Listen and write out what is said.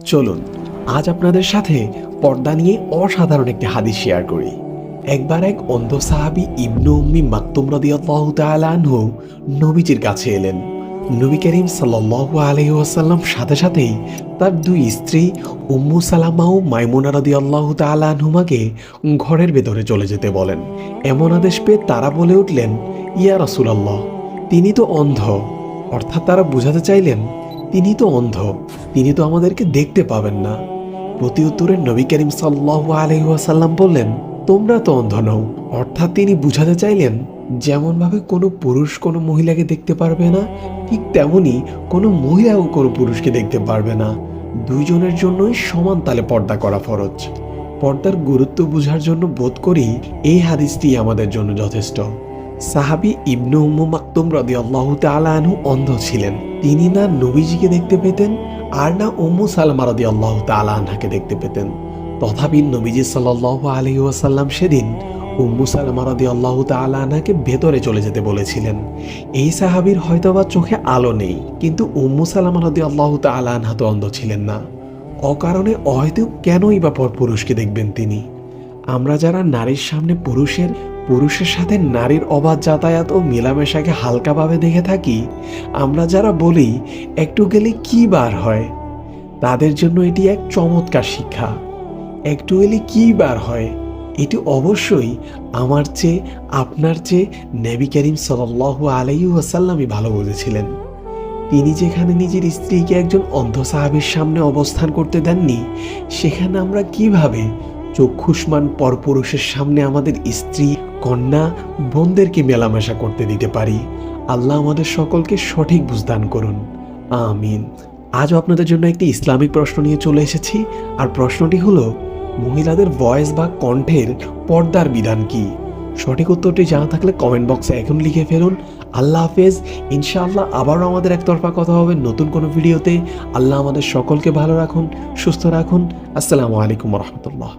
চলুন আজ আপনাদের সাথে পর্দা নিয়ে অসাধারণ একটি হাদিস শেয়ার করি। একবার এক অন্ধ সাহাবী ইবনু উম্মি মাকতুম রাদিয়াল্লাহু তাআলা আনহু নবীজির কাছে এলেন। নবী করিম সাল্লাল্লাহু আলাইহি ওয়াসাল্লাম সাথে সাথেই তার দুই স্ত্রী উম্মু সালামা ও মাইমুনা রাদিয়াল্লাহু তাআলা আনহুমাকে ঘরের ভেতরে চলে যেতে বলেন। এমন আদেশ পেয়ে তারা বলে উঠলেন, ইয়া রাসূলুল্লাহ, তিনি তো অন্ধ। অর্থাৎ তারা বুঝাতে চাইলেন তিনি তো অন্ধ, তিনি তো আমাদেরকে দেখতে পাবেন না। প্রতি উত্তরে নবী করিম সাল্লাল্লাহু আলাইহি ওয়াসাল্লাম বললেন, তোমরা তো অন্ধ নও। অর্থাৎ তিনি বুঝাতে চাইলেন যেমনভাবে কোনো পুরুষ কোনো মহিলাকে দেখতে পারবে না, ঠিক তেমনি কোনো মহিলাও কোনো পুরুষকে দেখতে পারবে না। দুইজনের জন্যই সমান তালে পর্দা করা ফরজ। পর্দার গুরুত্ব বোঝার জন্য বোধ করি এই হাদিসটি আমাদের জন্য যথেষ্ট। সাহাবী ইবনু উম্মু মাকতুম রাদিয়াল্লাহু তাআলা আনহু অন্ধ ছিলেন। তিনি না নবীজিকে দেখতে পেতেন আর না উম্মু সালামা রাদিয়াল্লাহু তাআলা আনহাকে দেখতে পেতেন। তথাপি নবীজি সাল্লাল্লাহু আলাইহি ওয়াসাল্লাম সেদিন উম্মু সালামা রাদিয়াল্লাহু তাআলা আনহাকে ভেতরে চলে যেতে বলেছিলেন। এই সাহাবীর হয়তোবা চোখে আলো নেই, কিন্তু উম্মু সালামা রাদিয়াল্লাহু তাআলা আনহা তো অন্ধ ছিলেন না। অকারণে হয়তো কেনই বা পুরুষকে দেখবেন তিনি? আমরা যারা নারীর সামনে পুরুষের সাথে নারীর অবাধ যাতায়াত ও মেলামেশাকে হালকাভাবে দেখে থাকি, আমরা যারা বলি একটু গেলে কি বার হয়, তাদের জন্য এটি এক চমৎকার শিক্ষা। একটু গেলে কি বার হয়, এটি অবশ্যই আমার চেয়ে আপনার চেয়ে নবী করিম সাল্লাল্লাহু আলাইহি ওয়াসাল্লামই ভালো বুঝেছিলেন। তিনি যেখানে নিজের স্ত্রীকে একজন অন্ধ সাহাবীর সামনে অবস্থান করতে দেননি, সেখানে আমরা কিভাবে চক্ষুষ্মান পরপুরুষের সামনে আমাদের স্ত্রী, কন্যা, বোনদেরকে মেলামেশা করতে দিতে পারি? আল্লাহ আমাদের সকলকে সঠিক বুঝদান করুন, আমিন। আজও আপনাদের জন্য একটি ইসলামিক প্রশ্ন নিয়ে চলে এসেছি, আর প্রশ্নটি হলো, মহিলাদের ভয়েস বা কণ্ঠের পর্দার বিধান কি? সঠিক উত্তরটি জানা থাকলে কমেন্ট বক্সে এখন লিখে ফেলুন। আল্লাহ হাফেজ। ইনশাআল্লাহ আবারও আমাদের একতরফা কথা হবে নতুন কোনো ভিডিওতে। আল্লাহ আমাদের সকলকে ভালো রাখুন, সুস্থ রাখুন। আসসালামু আলাইকুম ওয়া রাহমাতুল্লাহ।